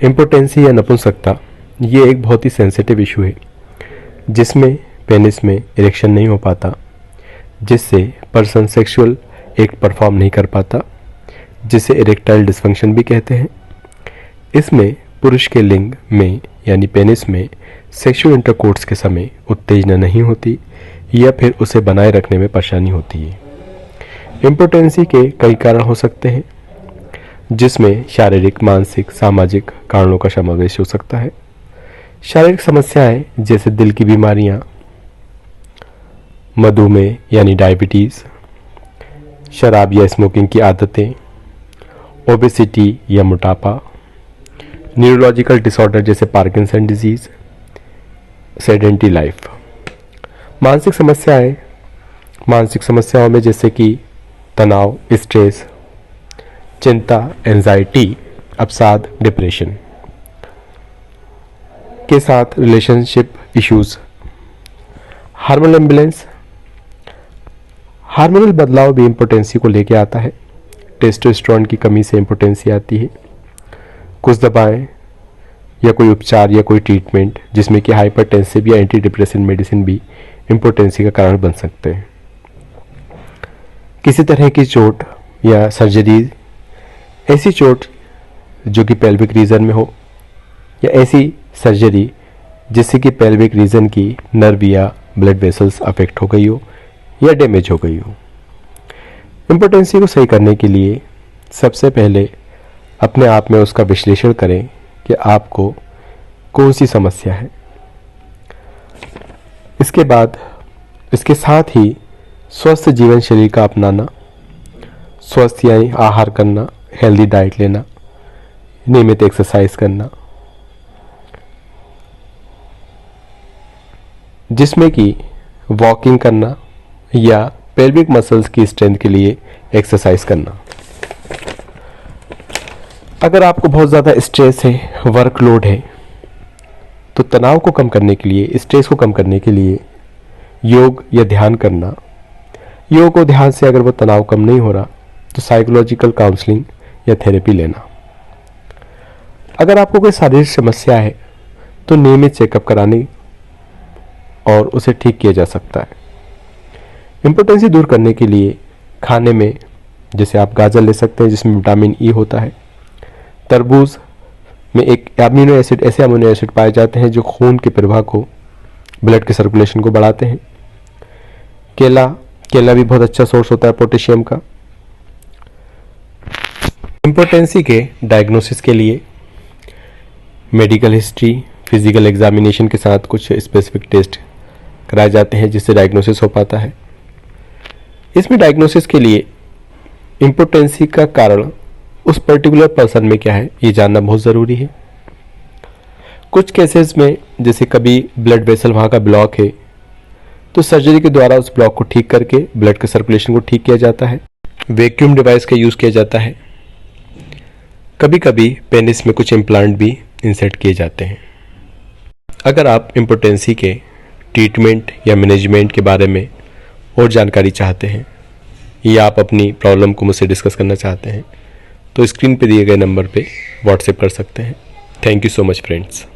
Impotency या नपुंसकता ये एक बहुत ही सेंसिटिव इशू है जिसमें पेनिस में इरेक्शन नहीं हो पाता, जिससे पर्सन सेक्सुअल एक्ट परफॉर्म नहीं कर पाता, जिसे इरेक्टाइल डिसफंक्शन भी कहते हैं। इसमें पुरुष के लिंग में यानी पेनिस में सेक्सुअल इंटरकोर्स के समय उत्तेजना नहीं होती या फिर उसे बनाए रखने में परेशानी होती है। इम्पोटेंसी के कई कारण हो सकते हैं जिसमें शारीरिक, मानसिक, सामाजिक कारणों का समावेश हो सकता है। शारीरिक समस्याएं जैसे दिल की बीमारियां, मधुमेह यानी डायबिटीज़, शराब या स्मोकिंग की आदतें, ओबेसिटी या मोटापा, न्यूरोलॉजिकल डिसऑर्डर जैसे पार्किंसन डिजीज़, सेडेंटरी लाइफ। मानसिक समस्याओं में जैसे कि तनाव, स्ट्रेस, चिंता, एंजाइटी, अवसाद, डिप्रेशन के साथ relationship issues. Hormonal imbalance, hormonal बदलाव भी इम्पोटेंसी को लेके आता है। टेस्टोस्टेरोन की कमी से इम्पोटेंसी आती है। कुछ दवाएं या कोई उपचार या कोई ट्रीटमेंट जिसमें कि हाइपरटेंसिव या एंटी डिप्रेशन मेडिसिन भी इम्पोटेंसी का कारण बन सकते हैं। किसी तरह की चोट या सर्जरी, ऐसी चोट जो कि पेल्विक रीजन में हो या ऐसी सर्जरी जिससे कि पेल्विक रीजन की नर्व या ब्लड वेसल्स अफेक्ट हो गई हो या डैमेज हो गई हो। इम्पोटेंसी को सही करने के लिए सबसे पहले अपने आप में उसका विश्लेषण करें कि आपको कौन सी समस्या है। इसके बाद इसके साथ ही स्वस्थ जीवन शैली का अपनाना, स्वस्थ यानी आहार करना, हेल्दी डाइट लेना, नियमित एक्सरसाइज करना, जिसमें कि वॉकिंग करना या पेल्विक मसल्स की स्ट्रेंथ के लिए एक्सरसाइज करना। अगर आपको बहुत ज़्यादा स्ट्रेस है, वर्कलोड है, तो तनाव को कम करने के लिए, स्ट्रेस को कम करने के लिए योग या ध्यान करना। योग और ध्यान से अगर वो तनाव कम नहीं हो रहा तो साइकोलॉजिकल काउंसलिंग या थेरेपी लेना। अगर आपको कोई शारीरिक समस्या है तो नियमित चेकअप कराने और उसे ठीक किया जा सकता है। इम्पोटेंसी दूर करने के लिए खाने में जैसे आप गाजर ले सकते हैं जिसमें विटामिन ई होता है। तरबूज में एक ऐसे अमीनो एसिड पाए जाते हैं जो खून के प्रवाह को, ब्लड के सर्कुलेशन को बढ़ाते हैं। केला भी बहुत अच्छा सोर्स होता है पोटेशियम का। इम्पोटेंसी के डायग्नोसिस के लिए मेडिकल हिस्ट्री, फिजिकल एग्जामिनेशन के साथ कुछ स्पेसिफिक टेस्ट कराए जाते हैं जिससे डायग्नोसिस हो पाता है। इसमें डायग्नोसिस के लिए इम्पोटेंसी का कारण उस पर्टिकुलर पर्सन में क्या है ये जानना बहुत ज़रूरी है। कुछ केसेस में जैसे कभी ब्लड वेसल वहाँ का ब्लॉक है तो सर्जरी के द्वारा उस ब्लॉक को ठीक करके ब्लड के सर्कुलेशन को ठीक किया जाता है। वैक्यूम डिवाइस का यूज़ किया जाता है। कभी कभी पेनिस में कुछ इम्प्लांट भी इंसर्ट किए जाते हैं। अगर आप इम्पोटेंसी के ट्रीटमेंट या मैनेजमेंट के बारे में और जानकारी चाहते हैं या आप अपनी प्रॉब्लम को मुझसे डिस्कस करना चाहते हैं तो स्क्रीन पे दिए गए नंबर पे व्हाट्सएप कर सकते हैं। Thank you so much friends.